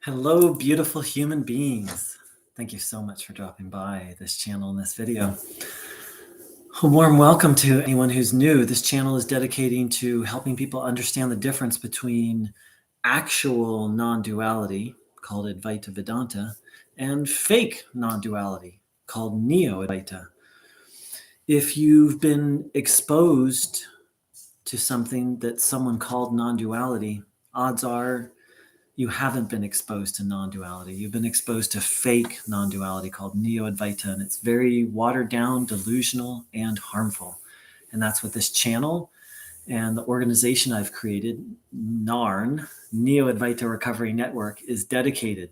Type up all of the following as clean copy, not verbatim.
Hello, beautiful human beings. Thank you so much for dropping by this channel in this video. A warm welcome to anyone who's new. This channel is dedicating to helping people understand the difference between actual non-duality, called Advaita Vedanta, and fake non-duality, called Neo-Advaita. If you've been exposed to something that someone called non-duality, odds are you haven't been exposed to non-duality. You've been exposed to fake non-duality called Neo-Advaita, and it's very watered down, delusional, and harmful. And that's what this channel and the organization I've created, NARN, Neo-Advaita Recovery Network, is dedicated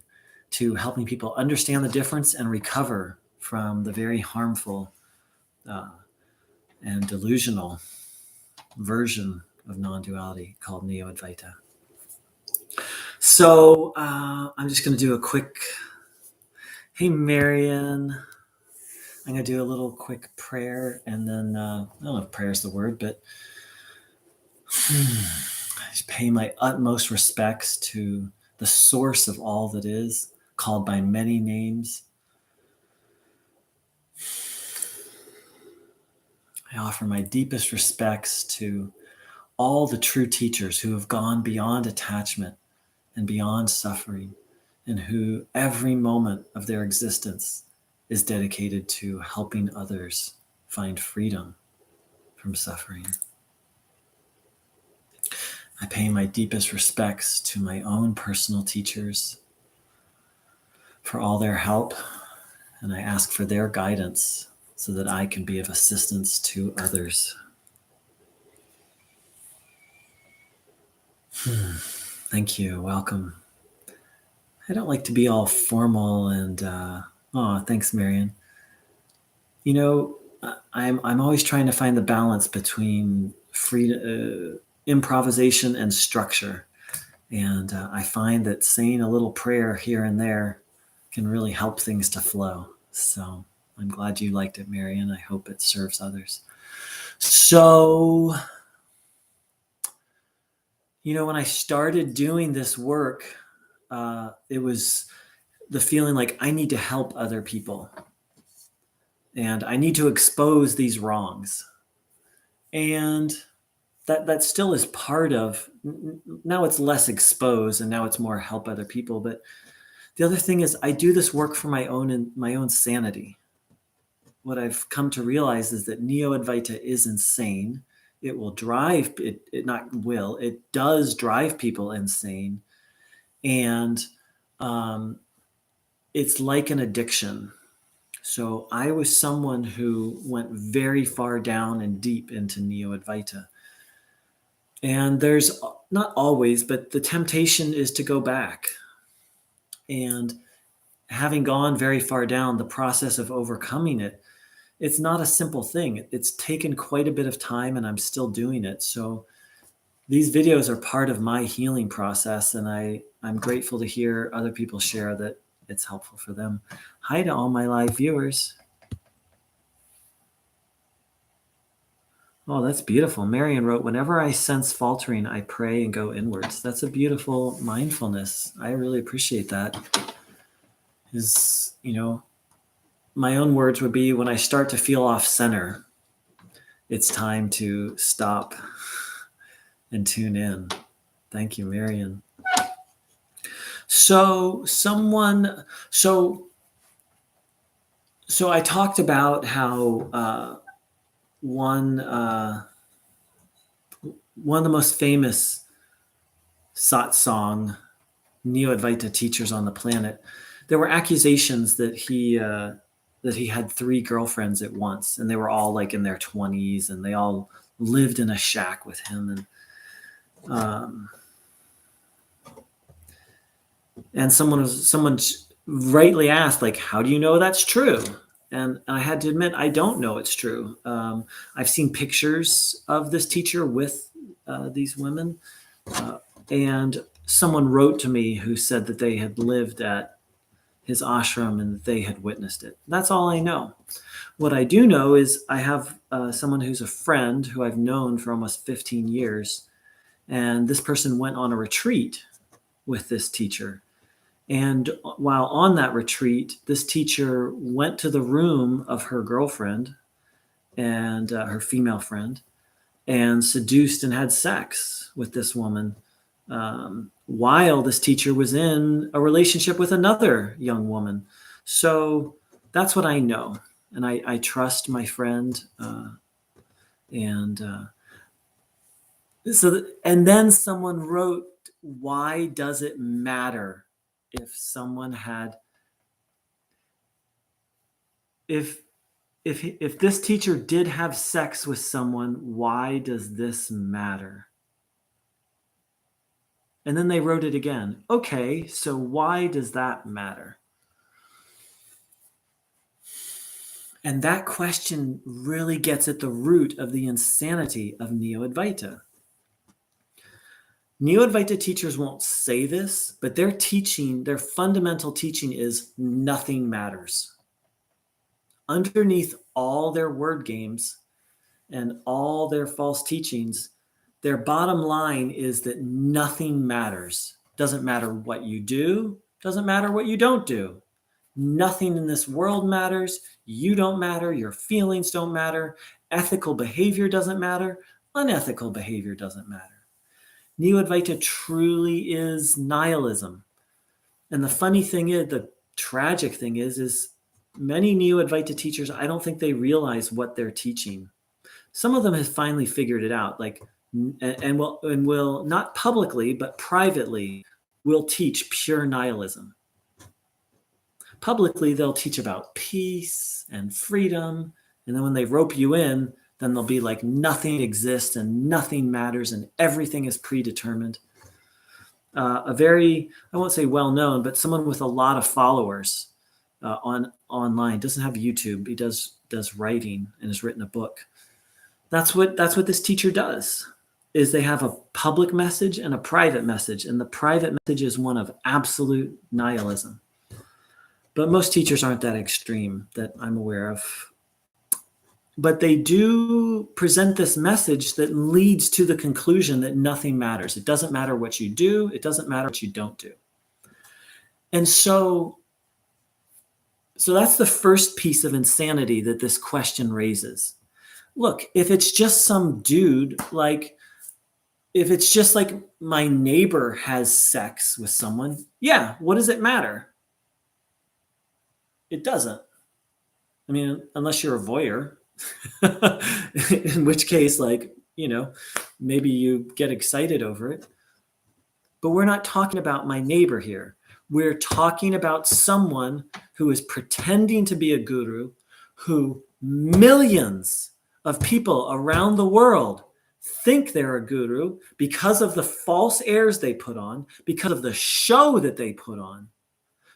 to helping people understand the difference and recover from the very harmful and delusional version of non-duality called Neo-Advaita. So I'm just going to do a quick, hey, Marion, I'm going to do a little quick prayer, and then, I don't know if prayer is the word, but I just pay my utmost respects to the source of all that is, called by many names. I offer my deepest respects to all the true teachers who have gone beyond attachment and beyond suffering, and who every moment of their existence is dedicated to helping others find freedom from suffering. I pay my deepest respects to my own personal teachers for all their help, and I ask for their guidance so that I can be of assistance to others. Thank you. Welcome. I don't like to be all formal and, thanks, Marion. You know, I'm always trying to find the balance between improvisation and structure. And I find that saying a little prayer here and there can really help things to flow. So I'm glad you liked it, Marion. I hope it serves others. So, when I started doing this work, it was the feeling like I need to help other people. And I need to expose these wrongs. And that still is part of, now it's less exposed and now it's more help other people. But the other thing is I do this work for my own sanity. What I've come to realize is that Neo-Advaita is insane. It will drive, it does drive people insane. And it's like an addiction. So I was someone who went very far down and deep into Neo-Advaita. And there's not always, but the temptation is to go back. And having gone very far down, the process of overcoming it, it's not a simple thing. It's taken quite a bit of time, and I'm still doing it. So these videos are part of my healing process, and I'm grateful to hear other people share that it's helpful for them. Hi to all my live viewers. Oh, that's beautiful. Marion wrote, whenever I sense faltering, I pray and go inwards. That's a beautiful mindfulness. I really appreciate that. My own words would be, when I start to feel off center, it's time to stop and tune in. Thank you, Marion. So I talked about how one of the most famous satsang Neo-Advaita teachers on the planet, there were accusations that he had 3 girlfriends at once, and they were all like in their 20s, and they all lived in a shack with him. And someone rightly asked, like, how do you know that's true? And I had to admit, I don't know it's true. I've seen pictures of this teacher with these women, and someone wrote to me who said that they had lived at his ashram and that they had witnessed it. That's all I know. What I do know is I have someone who's a friend who I've known for almost 15 years, and this person went on a retreat with this teacher. And while on that retreat, this teacher went to the room of her girlfriend and her female friend and seduced and had sex with this woman while this teacher was in a relationship with another young woman. So that's what I know. And I trust my friend. And then someone wrote, why does it matter if someone had, if this teacher did have sex with someone, why does this matter? And then they wrote it again. Okay, so why does that matter? And that question really gets at the root of the insanity of Neo-Advaita. Neo-Advaita teachers won't say this, but their teaching, their fundamental teaching is nothing matters. Underneath all their word games and all their false teachings, their bottom line is that nothing matters. Doesn't matter what you do, doesn't matter what you don't do. Nothing in this world matters. You don't matter. Your feelings don't matter. Ethical behavior doesn't matter. Unethical behavior doesn't matter. Neo-Advaita truly is nihilism. And the funny thing is, the tragic thing is many Neo-Advaita teachers, I don't think they realize what they're teaching. Some of them have finally figured it out, and will not publicly, but privately, will teach pure nihilism. Publicly, they'll teach about peace and freedom. And then when they rope you in, then they'll be like nothing exists and nothing matters and everything is predetermined. A very, I won't say well-known, but someone with a lot of followers online, doesn't have YouTube. He does writing and has written a book. That's what this teacher does, is they have a public message and a private message. And the private message is one of absolute nihilism. But most teachers aren't that extreme that I'm aware of. But they do present this message that leads to the conclusion that nothing matters. It doesn't matter what you do. It doesn't matter what you don't do. And so that's the first piece of insanity that this question raises. Look, if it's just some dude, if it's just like my neighbor has sex with someone, yeah, what does it matter? It doesn't. I mean, unless you're a voyeur, in which case, maybe you get excited over it. But we're not talking about my neighbor here. We're talking about someone who is pretending to be a guru, who millions of people around the world think they're a guru because of the false airs they put on, because of the show that they put on.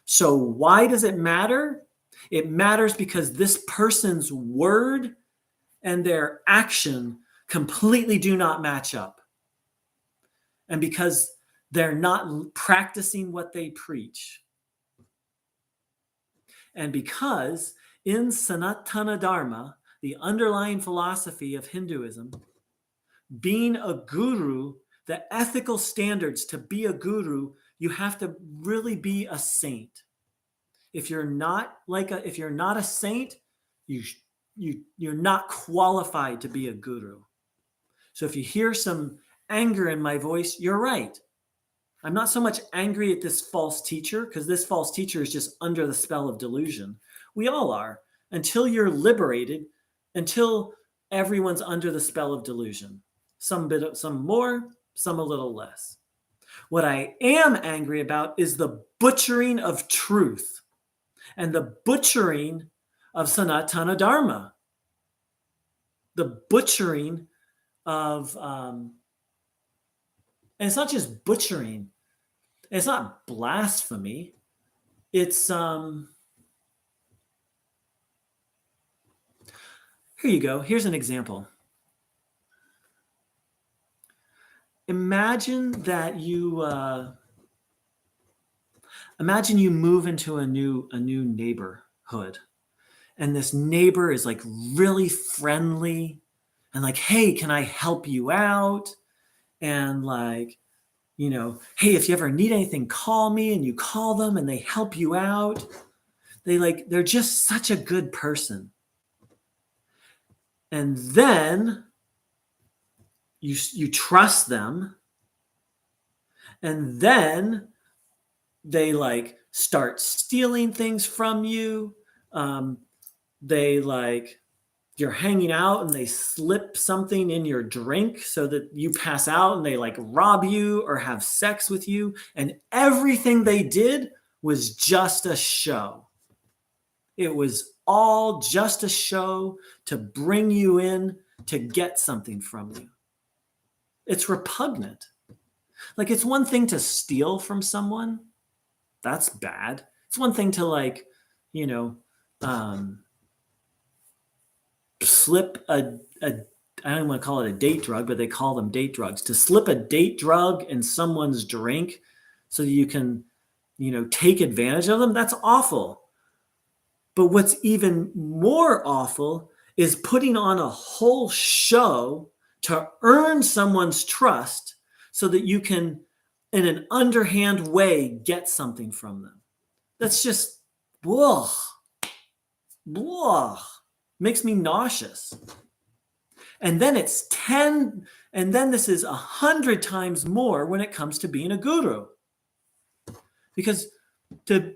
So why does it matter? It matters because this person's word and their action completely do not match up. And because they're not practicing what they preach. And because in Sanatana Dharma, the underlying philosophy of Hinduism, being a guru, the ethical standards to be a guru, you have to really be a saint. If you're not a saint, you're not qualified to be a guru. So if you hear some anger in my voice, you're right. I'm not so much angry at this false teacher, because this false teacher is just under the spell of delusion. We all are, until you're liberated, until everyone's under the spell of delusion. Some more, some a little less. What I am angry about is the butchering of truth and the butchering of Sanatana Dharma. The butchering of, and it's not just butchering. It's not blasphemy. It's, here you go. Here's an example. Imagine that you move into a new neighborhood, and this neighbor is like really friendly and like, hey, can I help you out? And like, hey, if you ever need anything, call me, and you call them and they help you out. They're just such a good person. And then you trust them, and then they start stealing things from you. They you're hanging out and they slip something in your drink so that you pass out, and they rob you or have sex with you. And everything they did was just a show. It was all just a show to bring you in to get something from you. It's repugnant. It's one thing to steal from someone. That's bad. It's one thing to slip I don't want to call it a date drug, but they call them date drugs. To slip a date drug in someone's drink so that you can, take advantage of them, that's awful. But what's even more awful is putting on a whole show to earn someone's trust so that you can, in an underhand way, get something from them. That's just, blah, blah. Makes me nauseous. And then this is 100 times more when it comes to being a guru. Because to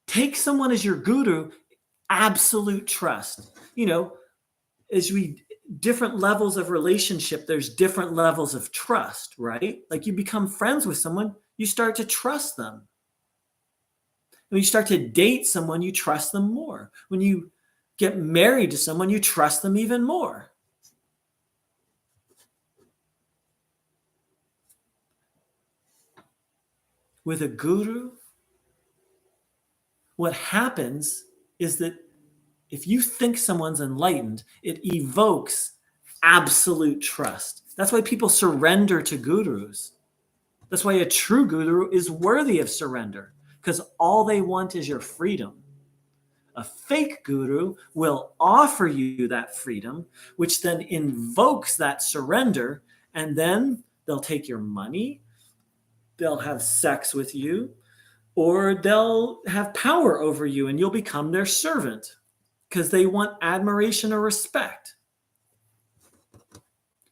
take someone as your guru, absolute trust. Different levels of relationship, there's different levels of trust, right? You become friends with someone, you start to trust them. When you start to date someone, you trust them more. When you get married to someone, you trust them even more. With a guru, what happens is that if you think someone's enlightened, it evokes absolute trust. That's why people surrender to gurus. That's why a true guru is worthy of surrender, because all they want is your freedom. A fake guru will offer you that freedom, which then invokes that surrender, and then they'll take your money, they'll have sex with you, or they'll have power over you, and you'll become their servant because they want admiration or respect.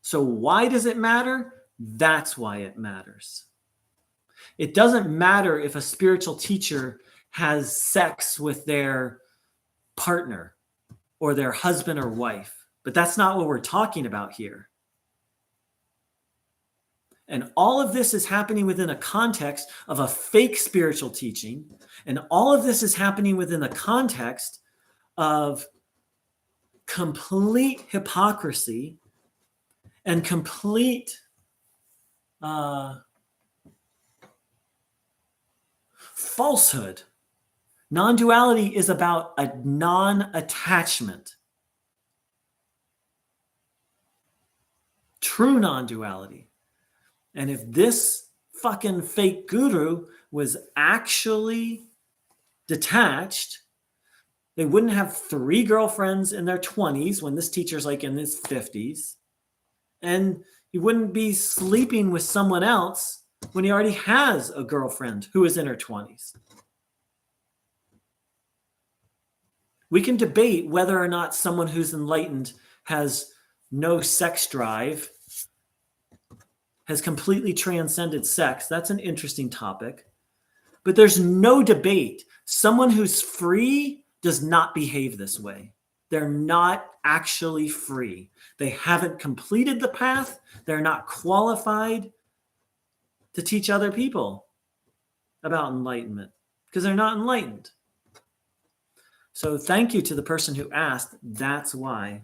So why does it matter? That's why it matters. It doesn't matter if a spiritual teacher has sex with their partner or their husband or wife, but that's not what we're talking about here. And all of this is happening within a context of a fake spiritual teaching. And all of this is happening within a context of complete hypocrisy and complete falsehood. Non-duality is about a non-attachment. True non-duality. And if this fucking fake guru was actually detached, they wouldn't have 3 girlfriends in their 20s when this teacher's in his 50s. And he wouldn't be sleeping with someone else when he already has a girlfriend who is in her 20s. We can debate whether or not someone who's enlightened has no sex drive, has completely transcended sex. That's an interesting topic. But there's no debate. Someone who's free does not behave this way. They're not actually free. They haven't completed the path. They're not qualified to teach other people about enlightenment because they're not enlightened. So thank you to the person who asked. That's why.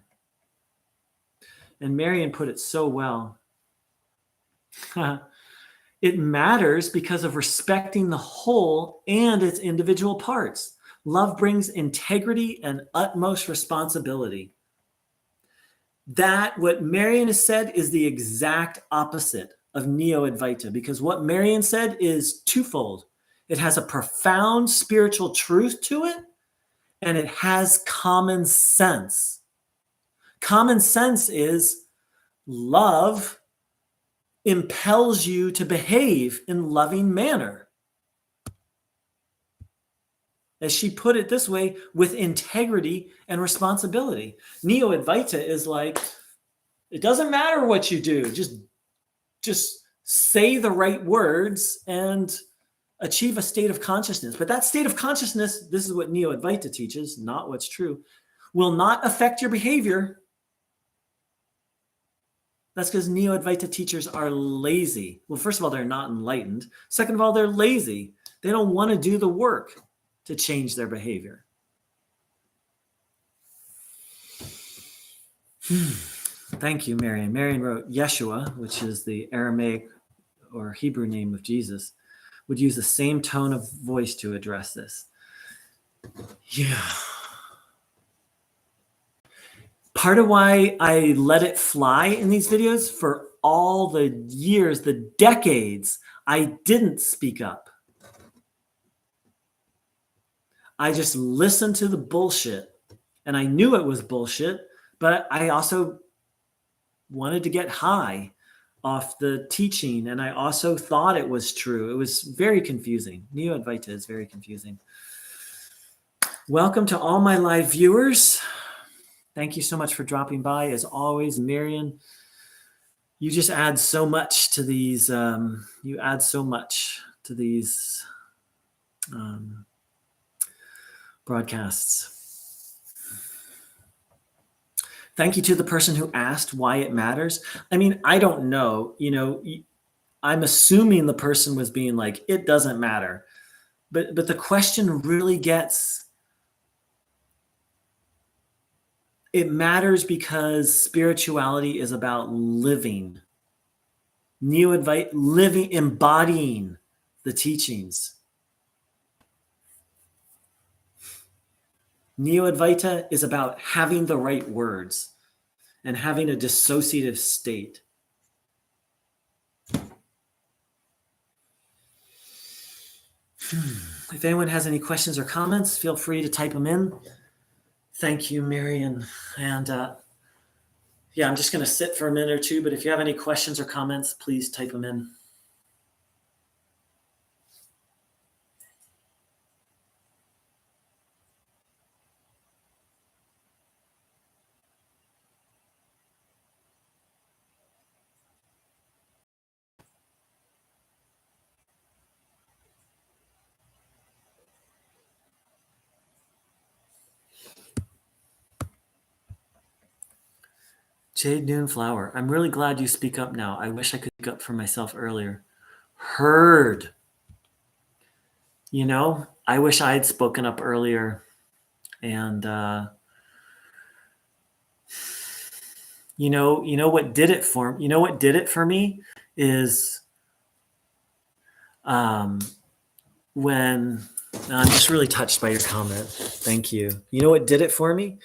And Marian put it so well. It matters because of respecting the whole and its individual parts. Love brings integrity and utmost responsibility. What Marian has said is the exact opposite of Neo-Advaita, because what Marian said is twofold. It has a profound spiritual truth to it, and it has common sense. Common sense is love impels you to behave in loving manner. As she put it this way, with integrity and responsibility. Neo-Advaita is like, it doesn't matter what you do. Just say the right words and achieve a state of consciousness. But that state of consciousness, this is what Neo-Advaita teaches, not what's true, will not affect your behavior. That's because Neo-Advaita teachers are lazy. Well, first of all, they're not enlightened. Second of all, they're lazy. They don't want to do the work to change their behavior. Thank you, Marion. Marion wrote, Yeshua, which is the Aramaic or Hebrew name of Jesus, would use the same tone of voice to address this. Yeah. Part of why I let it fly in these videos for all the years, the decades, I didn't speak up. I just listened to the bullshit, and I knew it was bullshit, but I also wanted to get high off the teaching, and I also thought it was true. It was very confusing. Neo-Advaita is very confusing. Welcome to all my live viewers. Thank you so much for dropping by. As always, Marion, you just add so much to these. You add so much to these broadcasts. Thank you to the person who asked why it matters. I mean, I don't know. You know, I'm assuming the person was being like, it doesn't matter. But the question really gets, it matters because spirituality is about living. Neo-Advaita, living, embodying the teachings. Neo-Advaita is about having the right words and having a dissociative state. If anyone has any questions or comments, feel free to type them in. Thank you, Marion. And yeah, I'm just going to sit for a minute or two, but if you have any questions or comments, please type them in. Jade Noon Flower, I'm really glad you speak up now. I wish I could speak up for myself earlier. Heard. You know, I wish I had spoken up earlier. And, you know what did it for me? You know what did it for me is when, I'm just really touched by your comment. Thank you. You know what did it for me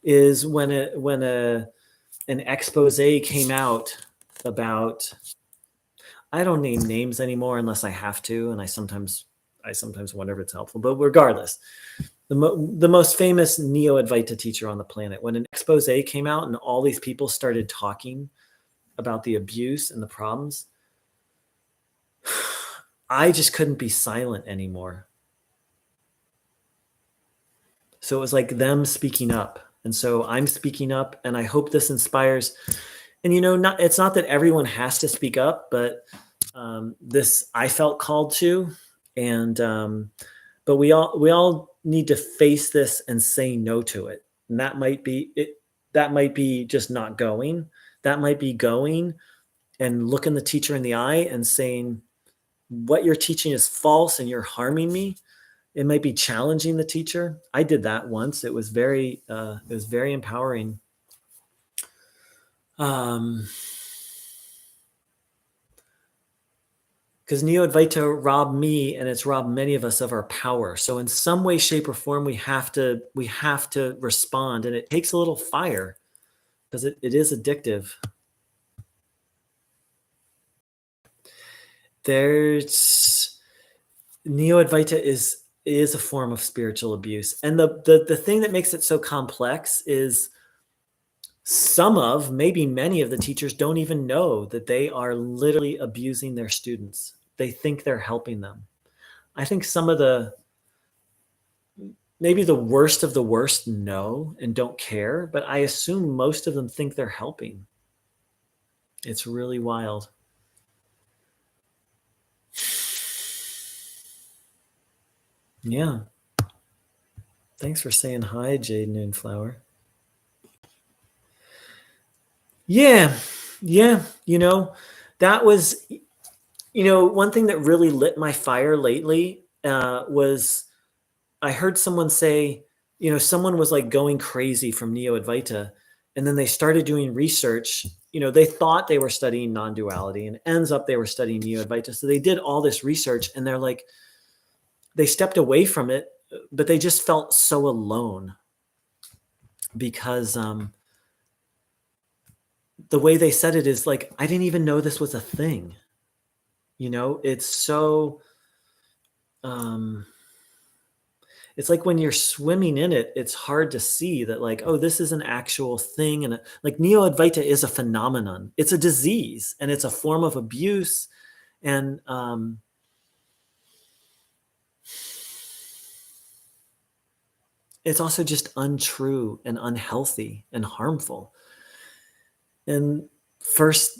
is when an expose came out about, I don't name names anymore unless I have to, and I sometimes wonder if it's helpful, but regardless, the most famous Neo-Advaita teacher on the planet, when an expose came out and all these people started talking about the abuse and the problems, I just couldn't be silent anymore. So it was like them speaking up. And so I'm speaking up, and I hope this inspires. And, you know, it's not that everyone has to speak up, but this I felt called to. And but we all need to face this and say no to it. And that might be it. That might be just not going. That might be going and looking the teacher in the eye and saying, what you're teaching is false and you're harming me. It might be challenging the teacher. I did that once. It was very empowering. Because Neo-Advaita robbed me, and it's robbed many of us of our power. So in some way, shape, or form, we have to respond, and it takes a little fire because it is addictive. There's Neo-Advaita is a form of spiritual abuse, and the thing that makes it so complex is maybe many of the teachers don't even know that they are literally abusing their students. They think they're helping them. I think maybe the worst of the worst know and don't care, but I assume most of them think they're helping. It's really wild. Yeah. Thanks for saying hi, Jade Noonflower. Yeah. Yeah. That was, one thing that really lit my fire lately was I heard someone say, someone was like going crazy from Neo-Advaita, and then they started doing research. They thought they were studying non-duality, and ends up they were studying Neo-Advaita. So they did all this research, and they're like, they stepped away from it, but they just felt so alone because the way they said it is like, I didn't even know this was a thing. It's so it's like when you're swimming in it, it's hard to see that like, oh, this is an actual thing. And like Neo-Advaita is a phenomenon. It's a disease and it's a form of abuse. And it's also just untrue and unhealthy and harmful. And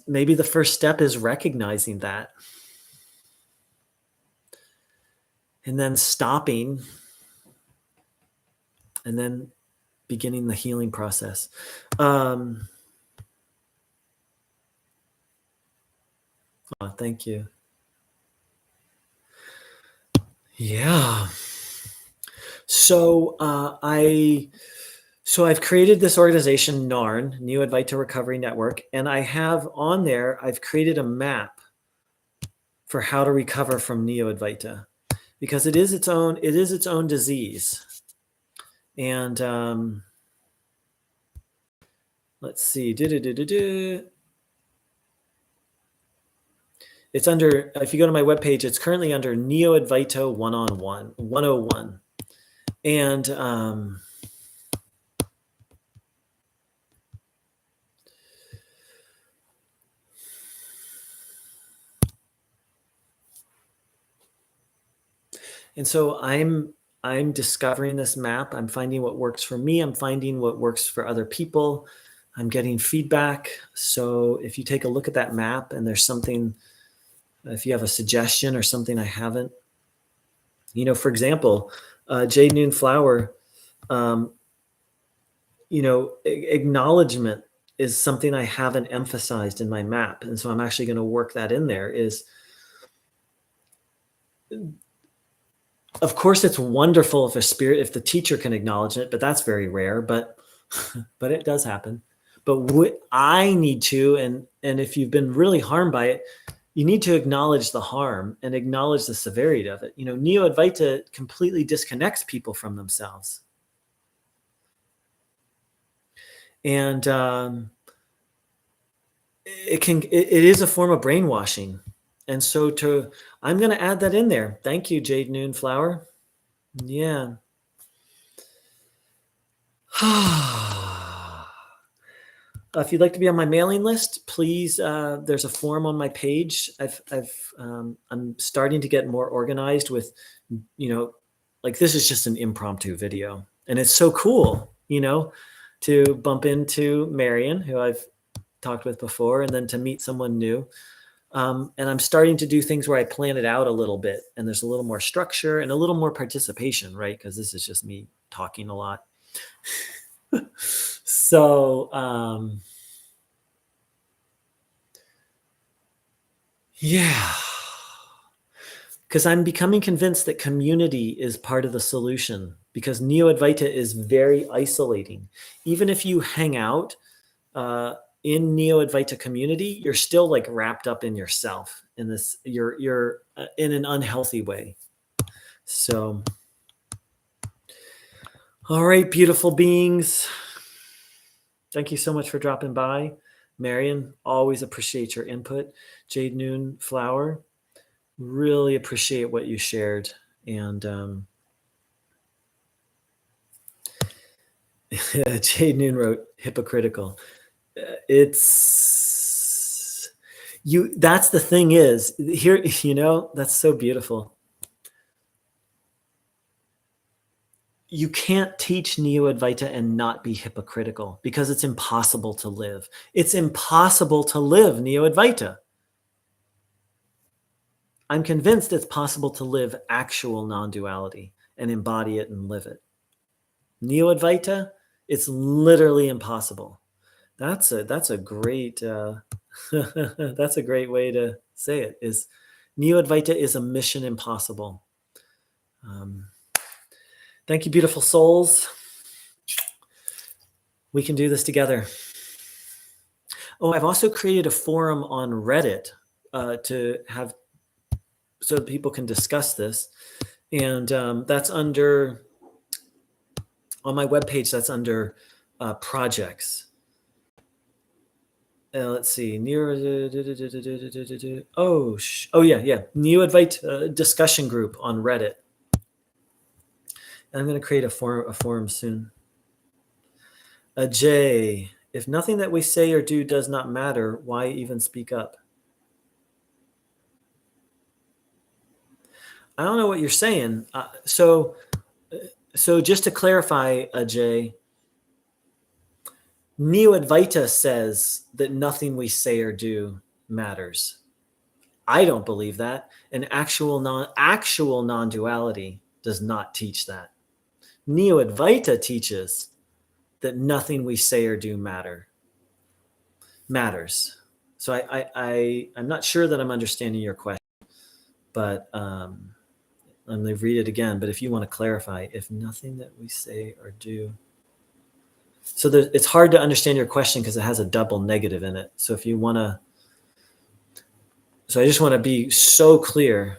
maybe the first step is recognizing that. And then stopping. And then beginning the healing process. Oh, thank you. Yeah. So I've created this organization, NARN, Neo-Advaita Recovery Network, and I have on there, I've created a map for how to recover from Neo-Advaita, because it is its own disease. And let's see. It's under, if you go to my webpage, it's currently under Neo-Advaita 101. And so I'm discovering this map. I'm finding what works for me. I'm finding what works for other people. I'm getting feedback. So if you take a look at that map and there's something, if you have a suggestion or something I haven't, for example, Jade Noonflower, acknowledgement is something I haven't emphasized in my map. And so I'm actually going to work that in there. Of course, it's wonderful if the teacher can acknowledge it, but that's very rare, but it does happen. But what I need to, and if you've been really harmed by it, you need to acknowledge the harm and acknowledge the severity of it. Neo-Advaita completely disconnects people from themselves. And it is a form of brainwashing. And so I'm going to add that in there. Thank you, Jade Noonflower. Yeah. If you'd like to be on my mailing list, please, there's a form on my page. I'm starting to get more organized with, like this is just an impromptu video. And it's so cool, to bump into Marion, who I've talked with before, and then to meet someone new. And I'm starting to do things where I plan it out a little bit and there's a little more structure and a little more participation, right? Because this is just me talking a lot. So, yeah, because I'm becoming convinced that community is part of the solution, because Neo-Advaita is very isolating. Even if you hang out in Neo-Advaita community, you're still like wrapped up in yourself in this, you're in an unhealthy way. So, all right, beautiful beings. Thank you so much for dropping by. Marion, always appreciate your input. Jade Noonflower, really appreciate what you shared. And Jade Noon wrote hypocritical. It's you. That's the thing is here, that's so beautiful. You can't teach Neo-Advaita and not be hypocritical because it's impossible to live. It's impossible to live Neo-Advaita. I'm convinced it's possible to live actual non-duality and embody it and live it. Neo-Advaita, it's literally impossible. That's a great that's a great way to say it. Is Neo-Advaita is a mission impossible. Thank you, beautiful souls. We can do this together. Oh, I've also created a forum on Reddit to have so people can discuss this, and that's under on my webpage. That's under projects. Let's see. Oh yeah. Neo-Advaita discussion group on Reddit. And I'm going to create a forum soon. Jay, if nothing that we say or do does not matter, why even speak up? I don't know what you're saying. So just to clarify, Jay, Neo-Advaita says that nothing we say or do matters. I don't believe that. And actual non-duality does not teach that. Neo-Advaita teaches that nothing we say or do matters. So I'm not sure that I'm understanding your question, but I'm going to read it again. But if you want to clarify, if nothing that we say or do. So it's hard to understand your question because it has a double negative in it. So if you want to, I just want to be so clear.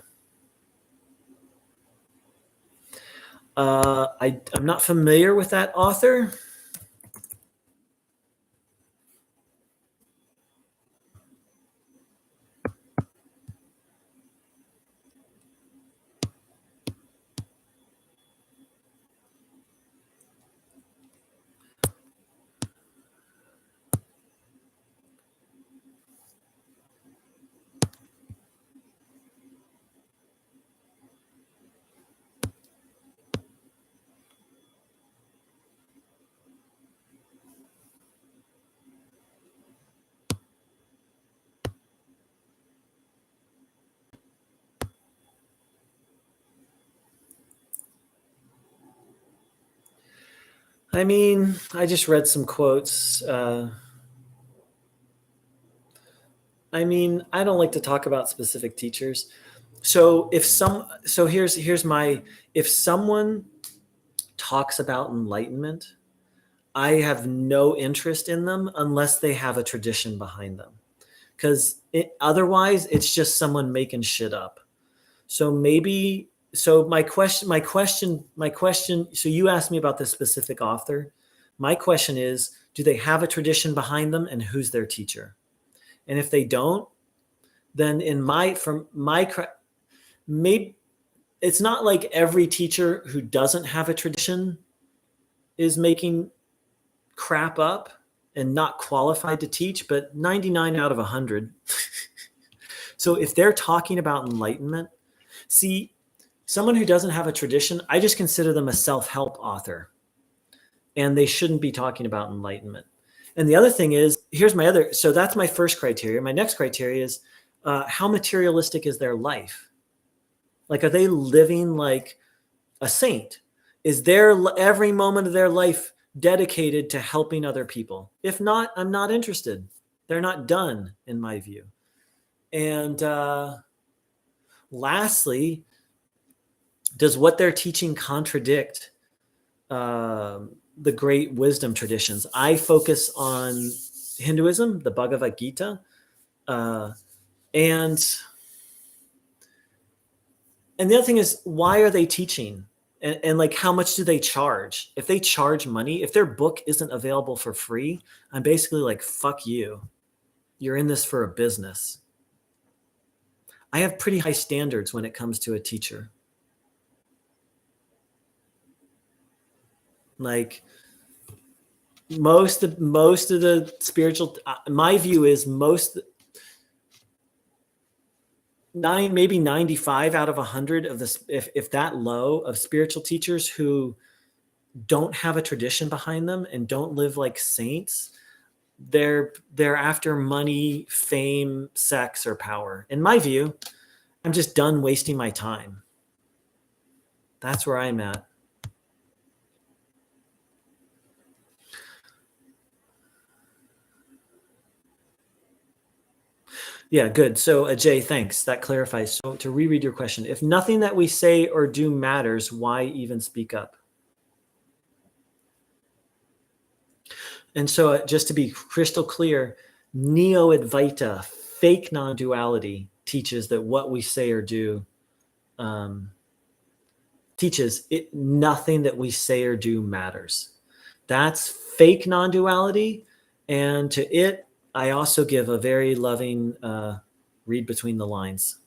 I'm not familiar with that author. I mean, I just read some quotes. I mean, I don't like to talk about specific teachers. So if someone talks about enlightenment, I have no interest in them unless they have a tradition behind them. Because otherwise, it's just someone making shit up. So my question. So you asked me about this specific author. My question is, do they have a tradition behind them, and who's their teacher? And if they don't, then maybe it's not like every teacher who doesn't have a tradition is making crap up and not qualified to teach, but 99 out of 100. So if they're talking about enlightenment, see, someone who doesn't have a tradition, I just consider them a self-help author, and they shouldn't be talking about enlightenment. And the other thing is, so that's my first criteria. My next criteria is how materialistic is their life? Like, are they living like a saint? Is every moment of their life dedicated to helping other people? If not, I'm not interested. They're not done, in my view. And lastly, does what they're teaching contradict the great wisdom traditions? I focus on Hinduism, the Bhagavad Gita, and the other thing is, why are they teaching? And like, how much do they charge? If they charge money, if their book isn't available for free, I'm basically like, fuck you. You're in this for a business. I have pretty high standards when it comes to a teacher. Like, most of the spiritual, my view is maybe 95 out of 100 of this, if that low, of spiritual teachers who don't have a tradition behind them and don't live like saints, they're after money, fame, sex, or power. In my view, I'm just done wasting my time. That's where I'm at. Yeah, good. So, Jay, thanks. That clarifies. So, to reread your question, if nothing that we say or do matters, why even speak up? And so, just to be crystal clear, Neo-Advaita, fake non-duality, teaches that what we say or do teaches it nothing that we say or do matters. That's fake non-duality, and to it, I also give a very loving read between the lines.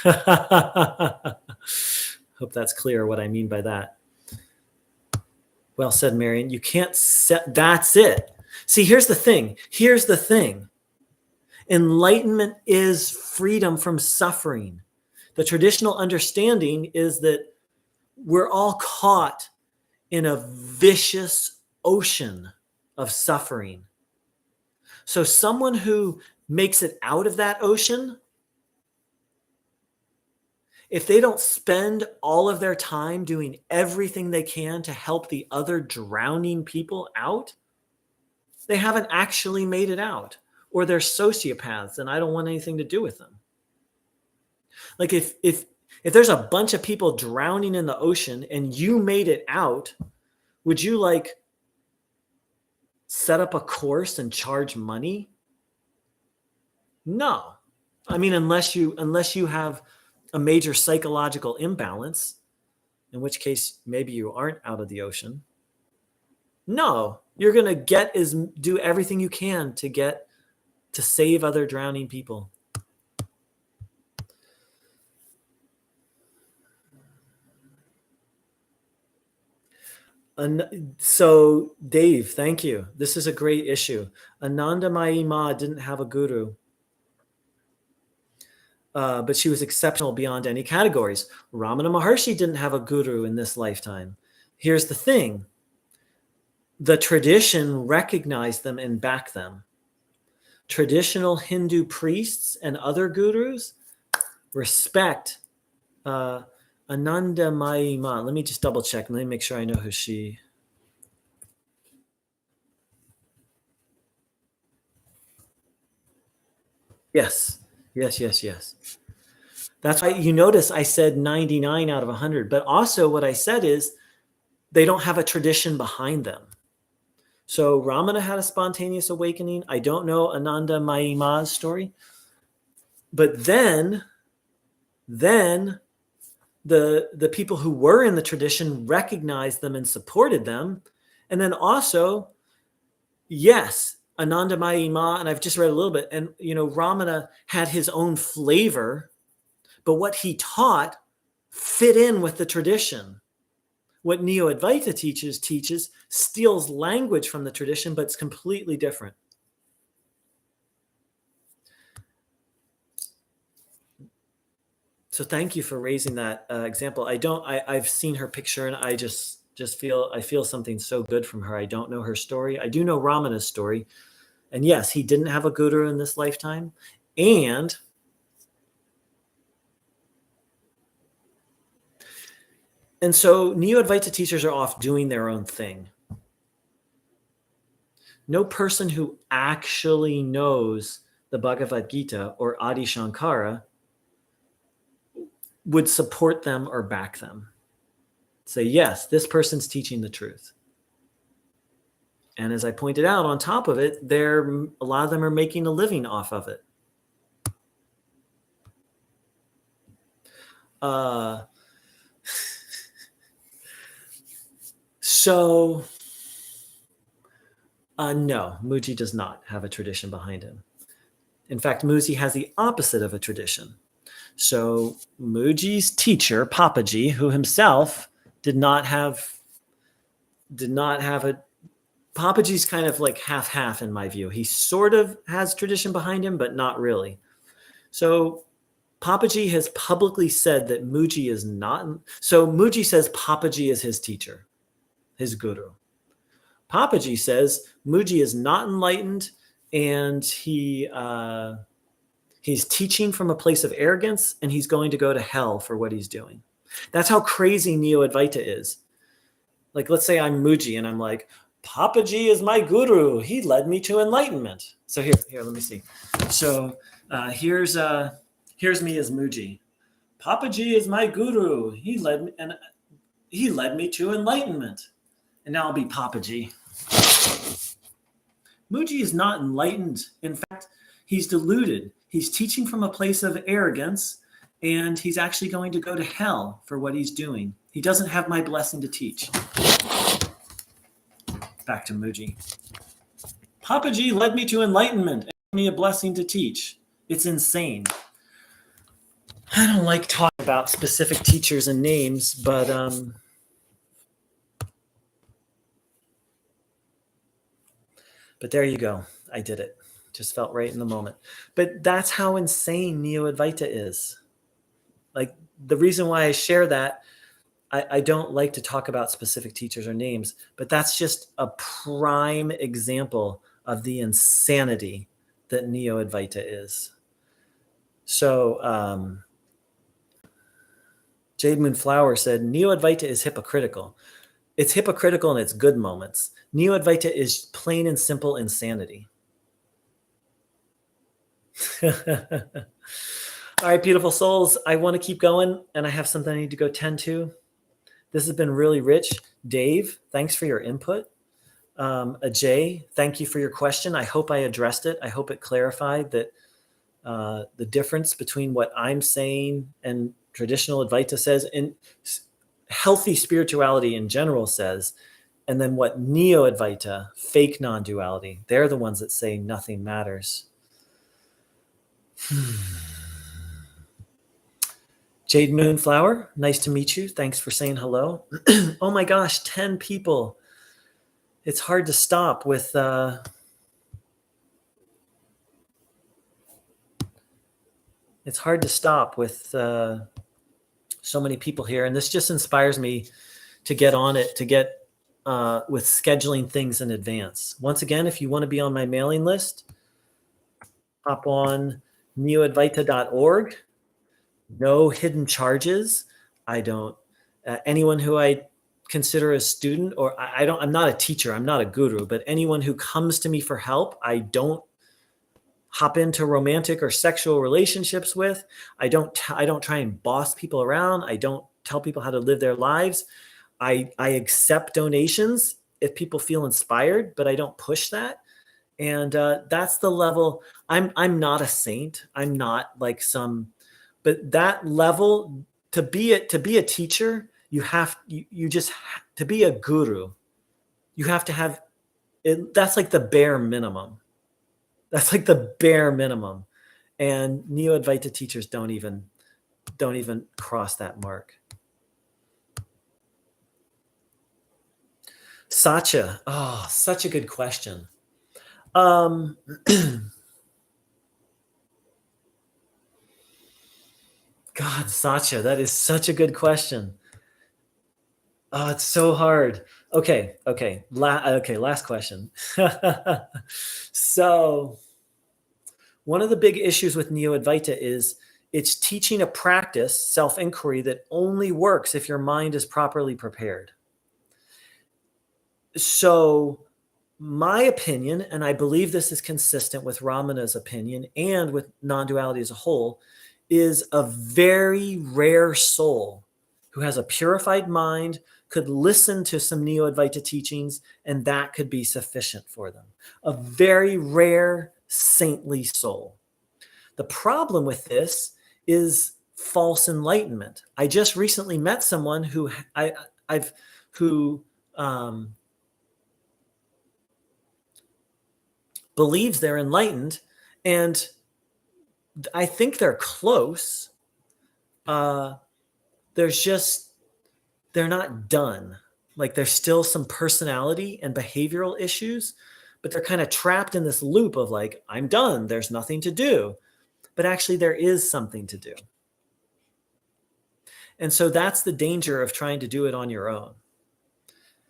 Hope that's clear what I mean by that. Well said, Marion. You can't set, that's it. See, here's the thing. Enlightenment is freedom from suffering. The traditional understanding is that we're all caught in a vicious ocean of suffering. So someone who makes it out of that ocean, if they don't spend all of their time doing everything they can to help the other drowning people out, they haven't actually made it out, or they're sociopaths and I don't want anything to do with them. Like if there's a bunch of people drowning in the ocean and you made it out, would you like set up a course and charge money? No. I mean, unless you have a major psychological imbalance, in which case maybe you aren't out of the ocean. No, you're going to do everything you can to save other drowning people. So Dave, thank you. This is a great issue. Anandamayi Ma didn't have a guru, but she was exceptional beyond any categories. Ramana Maharshi didn't have a guru in this lifetime. Here's the thing. The tradition recognized them and backed them. Traditional Hindu priests and other gurus respect Anandamayi Ma. Let me just double check. Let me make sure I know who she. Yes. That's why you notice I said 99 out of 100. But also what I said is they don't have a tradition behind them. So Ramana had a spontaneous awakening. I don't know Anandamayi Ma's story. But then the people who were in the tradition recognized them and supported them. And then also, yes, Anandamayi Ma, and I've just read a little bit, and Ramana had his own flavor, but what he taught fit in with the tradition. What Neo-Advaita teaches steals language from the tradition, but it's completely different. So thank you for raising that example. I've seen her picture and I just feel something so good from her. I don't know her story. I do know Ramana's story. And yes, he didn't have a guru in this lifetime. And so Neo-Advaita teachers are off doing their own thing. No person who actually knows the Bhagavad Gita or Adi Shankara would support them or back them. Say, yes, this person's teaching the truth. And as I pointed out, on top of it, a lot of them are making a living off of it. No, Muji does not have a tradition behind him. In fact, Muji has the opposite of a tradition. So Muji's teacher, Papaji, who himself did not have a Papaji's kind of like half-half in my view. He sort of has tradition behind him, but not really. So Papaji has publicly said that Mooji is not. So Mooji says Papaji is his teacher, his guru. Papaji says Mooji is not enlightened, and he's teaching from a place of arrogance, and he's going to go to hell for what he's doing. That's how crazy Neo-Advaita is. Like, let's say I'm Mooji, and I'm like, Papaji is my guru. He led me to enlightenment. So here, let me see. So here's me as Mooji. Papaji is my guru. He led me to enlightenment. And now I'll be Papaji. Mooji is not enlightened. In fact, he's deluded. He's teaching from a place of arrogance, and he's actually going to go to hell for what he's doing. He doesn't have my blessing to teach. Back to Mooji. Papaji led me to enlightenment and gave me a blessing to teach. It's insane. I don't like talking about specific teachers and names, but there you go. I did it. Just felt right in the moment. But that's how insane Neo-Advaita is. Like, the reason why I share that, I don't like to talk about specific teachers or names, but that's just a prime example of the insanity that Neo-Advaita is. So Jade Moonflower said, Neo-Advaita is hypocritical. It's hypocritical in its good moments. Neo-Advaita is plain and simple insanity. All right, beautiful souls. I want to keep going, and I have something I need to go tend to. This has been really rich. Dave, thanks for your input. Ajay, thank you for your question. I hope I addressed it. I hope it clarified that the difference between what I'm saying and traditional Advaita says, and healthy spirituality in general says, and then what Neo-Advaita, fake non-duality, they're the ones that say nothing matters. Jade Moonflower, nice to meet you. Thanks for saying hello. Oh my gosh, 10 people. It's hard to stop with so many people here, and this just inspires me to get on it, to get with scheduling things in advance. Once again, if you want to be on my mailing list, hop on neoadvaita.org. No hidden charges. I don't. Anyone who I consider a student, or I'm not a teacher. I'm not a guru, but anyone who comes to me for help, I don't hop into romantic or sexual relationships with. I don't try and boss people around. I don't tell people how to live their lives. I accept donations if people feel inspired, but I don't push that. And that's the level. I'm not a saint. I'm not like some. But that level, to be a teacher, you just to be a guru, you have to have it. That's like the bare minimum. That's like the bare minimum. And Neo-Advaita teachers don't even cross that mark. Satya, oh, such a good question. God, Satya, that is such a good question. Oh, it's so hard. Okay. Last question. So one of the big issues with Neo-Advaita is it's teaching a practice, self-inquiry, that only works if your mind is properly prepared. So my opinion, and I believe this is consistent with Ramana's opinion and with non-duality as a whole, is a very rare soul who has a purified mind, could listen to some Neo-Advaita teachings, and that could be sufficient for them. A very rare saintly soul. The problem with this is false enlightenment. I just recently met someone who believes they're enlightened, and I think they're close. They're not done. Like there's still some personality and behavioral issues, but they're kind of trapped in this loop of like, I'm done, there's nothing to do. But actually there is something to do. And so that's the danger of trying to do it on your own.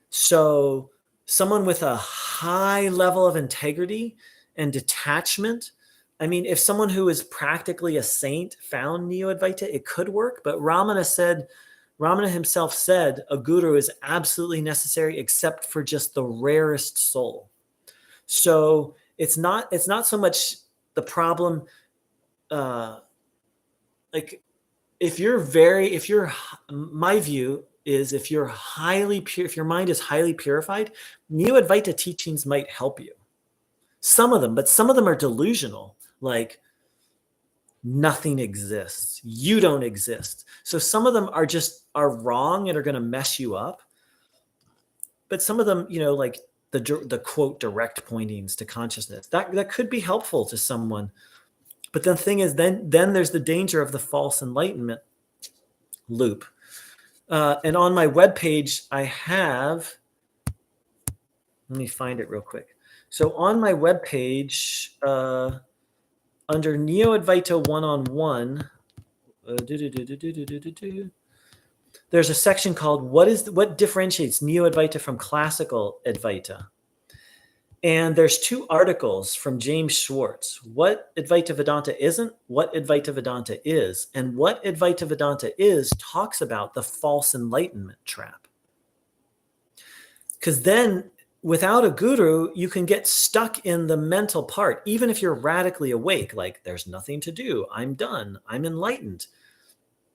So someone with a high level of integrity and detachment, I mean, if someone who is practically a saint found Neo-Advaita, it could work. But Ramana himself said a guru is absolutely necessary except for just the rarest soul. So it's not so much the problem. Like my view is if you're highly pure, if your mind is highly purified, Neo-Advaita teachings might help you. Some of them, but some of them are delusional. Like nothing exists. You don't exist. So some of them are wrong and are going to mess you up. But some of them, like the quote direct pointings to consciousness, that could be helpful to someone. But the thing is, then there's the danger of the false enlightenment loop. And on my webpage, I have, let me find it real quick. So on my webpage, under Neo-Advaita one-on-one, there's a section called what differentiates Neo-Advaita from classical Advaita. And there's 2 articles from James Schwartz. What Advaita Vedanta isn't, what Advaita Vedanta is. And what Advaita Vedanta is talks about the false enlightenment trap. Because then without a guru, you can get stuck in the mental part, even if you're radically awake, like there's nothing to do, I'm done, I'm enlightened.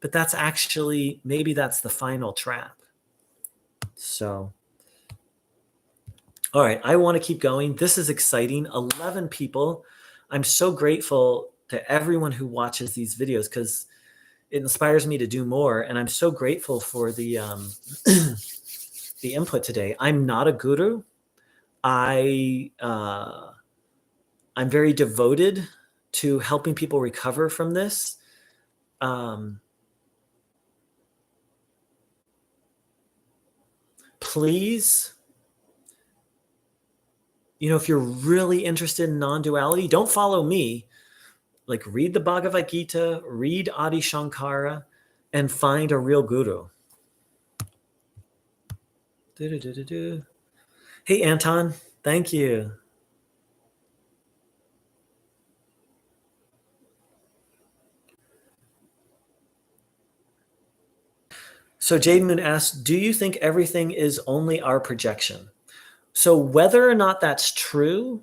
But that's actually, maybe that's the final trap. So, all right, I want to keep going. This is exciting. 11 people. I'm so grateful to everyone who watches these videos because it inspires me to do more. And I'm so grateful for the the input today. I'm not a guru. I'm very devoted to helping people recover from this. Please, if you're really interested in non-duality, don't follow me. Like read the Bhagavad Gita, read Adi Shankara, and find a real guru. Hey, Anton, thank you. So Jade Moon asks, do you think everything is only our projection? So whether or not that's true,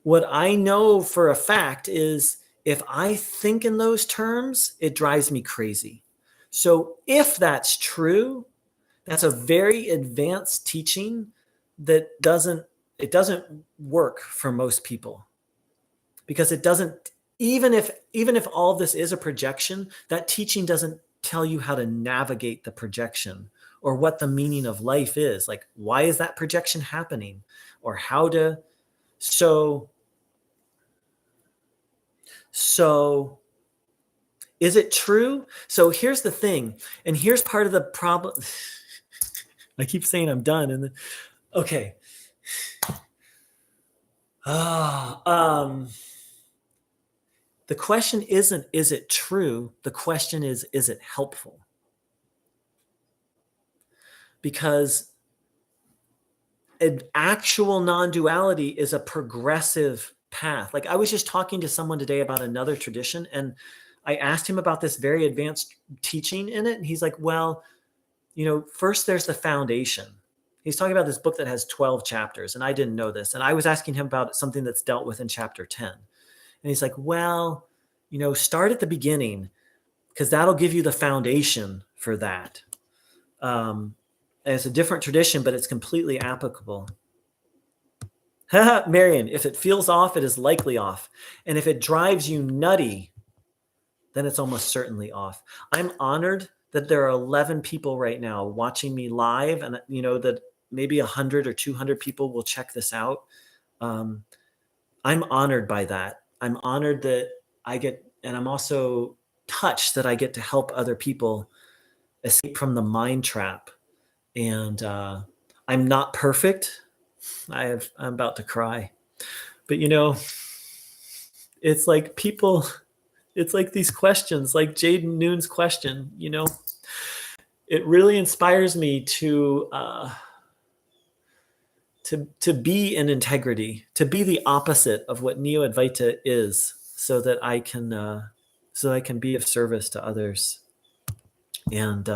what I know for a fact is if I think in those terms, it drives me crazy. So if that's true, that's a very advanced teaching that doesn't work for most people. Because it doesn't, even if all of this is a projection, that teaching doesn't tell you how to navigate the projection or what the meaning of life is. Like, why is that projection happening? Or how to, so is it true? So here's the thing, and here's part of the problem. I keep saying I'm done, and then, okay. The question isn't, is it true? The question is it helpful? Because an actual non-duality is a progressive path. Like I was just talking to someone today about another tradition, and I asked him about this very advanced teaching in it. And he's like, well, first there's the foundation. He's talking about this book that has 12 chapters, and I didn't know this. And I was asking him about something that's dealt with in chapter 10. And he's like, well, start at the beginning because that'll give you the foundation for that. And it's a different tradition, but it's completely applicable. Marion, if it feels off, it is likely off. And if it drives you nutty, then it's almost certainly off. I'm honored that there are 11 people right now watching me live, and that maybe 100 or 200 people will check this out. I'm honored by that. I'm honored that I get, and I'm also touched that I get to help other people escape from the mind trap And I'm not perfect. I'm about to cry. But it's like it's like these questions, like Jaden Noon's question, it really inspires me to be in integrity, to be the opposite of what Neo-Advaita is, so that I can be of service to others. And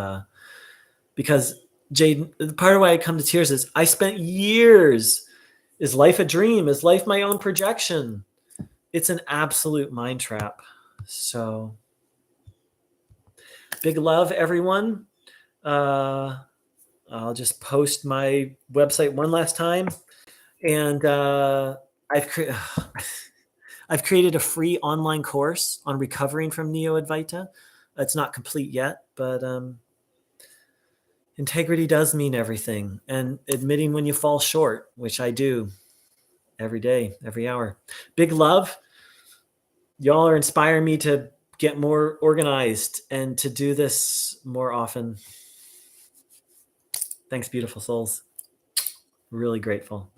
because Jaden, part of why I come to tears is I spent years. Is life a dream? Is life my own projection? It's an absolute mind trap. So big love, everyone. I'll just post my website one last time. And I've created a free online course on recovering from Neo-Advaita. It's not complete yet, but integrity does mean everything. And admitting when you fall short, which I do every day, every hour. Big love. Y'all are inspiring me to get more organized and to do this more often. Thanks, beautiful souls. Really grateful.